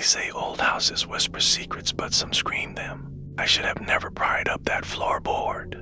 They say old houses whisper secrets, but some scream them. I should have never pried up that floorboard.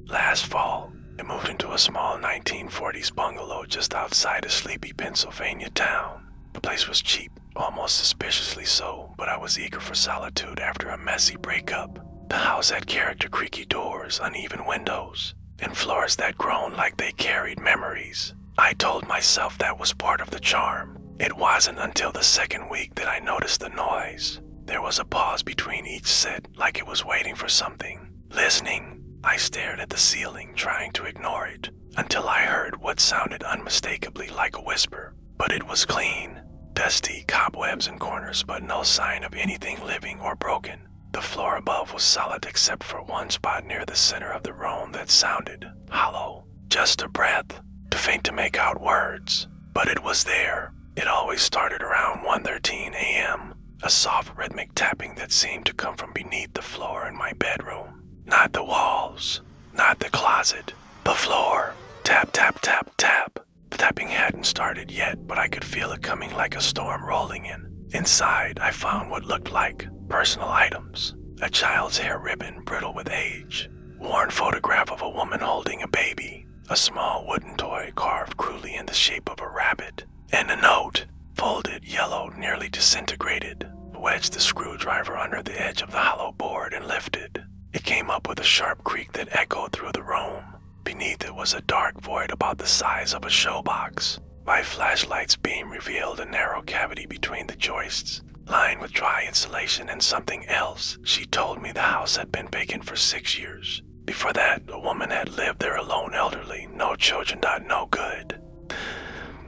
Last fall, I moved into a small 1940s bungalow just outside a sleepy Pennsylvania town. The place was cheap, almost suspiciously so, but I was eager for solitude after a messy breakup. The house had character creaky doors, uneven windows, and floors that groaned like they carried memories. I told myself that was part of the charm. It wasn't until the second week that I noticed the noise. There was a pause between each set, like it was waiting for something. Listening, I stared at the ceiling, trying to ignore it, until I heard what sounded unmistakably like a whisper. But it was clean. Dusty, cobwebs in corners, but no sign of anything living or broken. The floor above was solid except for one spot near the center of the room that sounded hollow. Just a breath, too faint to make out words. But it was there. It always started around 1:13 a.m., a soft rhythmic tapping that seemed to come from beneath the floor in my bedroom. Not the walls, not the closet, the floor. Tap, tap, tap, tap. The tapping hadn't started yet, but I could feel it coming like a storm rolling in. Inside, I found what looked like personal items. A child's hair ribbon brittle with age, worn photograph of a woman holding a baby, a small wooden toy carved crudely in the shape of a rabbit, and a note, folded, yellowed, nearly disintegrated. Wedged the screwdriver under the edge of the hollow board and lifted. It came up with a sharp creak that echoed through the room. Beneath it was a dark void about the size of a showbox. My flashlight's beam revealed a narrow cavity between the joists, lined with dry insulation and something else. She told me the house had been vacant for 6 years. Before that, a woman had lived there alone, elderly, no children, no good.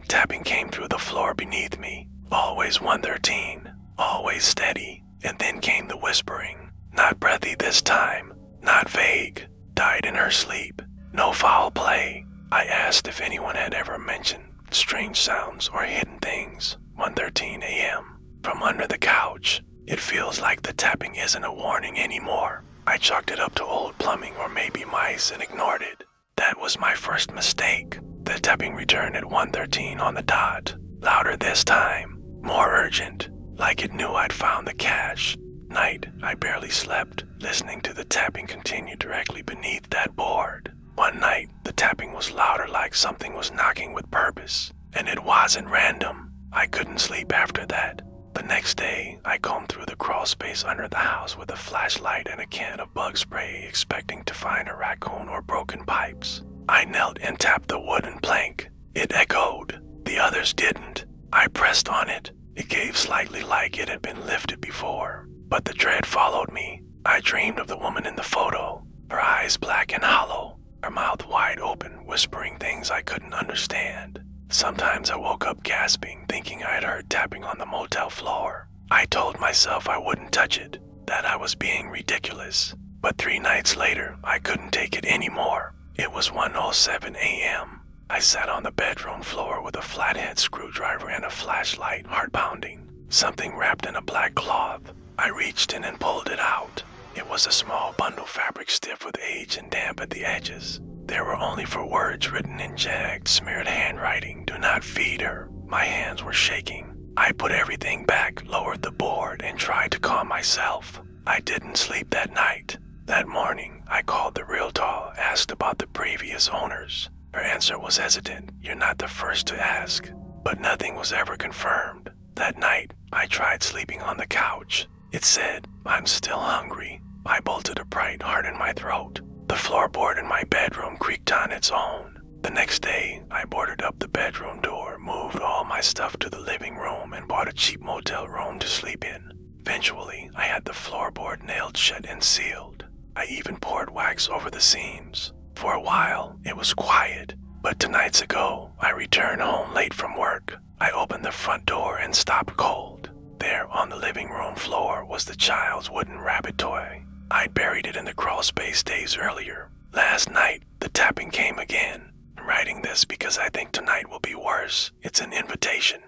Tapping came through the floor beneath me, always 1:13, always steady, and then came the whispering. Not breathy this time, not vague, died in her sleep. No foul play. I asked if anyone had ever mentioned strange sounds or hidden things. 1:13 a.m. From under the couch. It feels like the tapping isn't a warning anymore. I chalked it up to old plumbing or maybe mice and ignored it. That was my first mistake. The tapping returned at 1:13 on the dot. Louder this time. More urgent. Like it knew I'd found the cache. Night, I barely slept. Listening to the tapping continue directly beneath that board. One night, the tapping was louder, like something was knocking with purpose. And it wasn't random. I couldn't sleep after that. The next day, I combed through the crawl space under the house with a flashlight and a can of bug spray, expecting to find a raccoon or broken pipes. I knelt and tapped the wooden plank. It echoed. The others didn't. I pressed on it. It gave slightly like it had been lifted before. But the dread followed me. I dreamed of the woman in the photo, her eyes black and hollow, her mouth wide open, whispering things I couldn't understand. Sometimes I woke up gasping, thinking I had heard tapping on the motel floor. I told myself I wouldn't touch it, that I was being ridiculous. But 3 nights later, I couldn't take it anymore. It was 1:07 a.m. I sat on the bedroom floor with a flathead screwdriver and a flashlight, heart pounding. Something wrapped in a black cloth. I reached in and pulled it out. It was a small bundle fabric stiff with age and damp at the edges. There were only 4 words written in jagged, smeared handwriting. Do not feed her. My hands were shaking. I put everything back, lowered the board, and tried to calm myself. I didn't sleep that night. That morning, I called the realtor, asked about the previous owners. Her answer was hesitant. You're not the first to ask. But nothing was ever confirmed. That night, I tried sleeping on the couch. It said, I'm still hungry. I bolted upright, heart in my throat. The floorboard in my bedroom creaked on its own. The next day, I boarded up the bedroom door, moved all my stuff to the living room, and bought a cheap motel room to sleep in. Eventually, I had the floorboard nailed shut and sealed. I even poured wax over the seams. For a while, it was quiet, but 2 nights ago, I returned home late from work. I opened the front door and stopped cold. There, on the living room floor, was the child's wooden rabbit toy. I'd buried it in the crawl space days earlier. Last night, the tapping came again. I'm writing this because I think tonight will be worse. It's an invitation.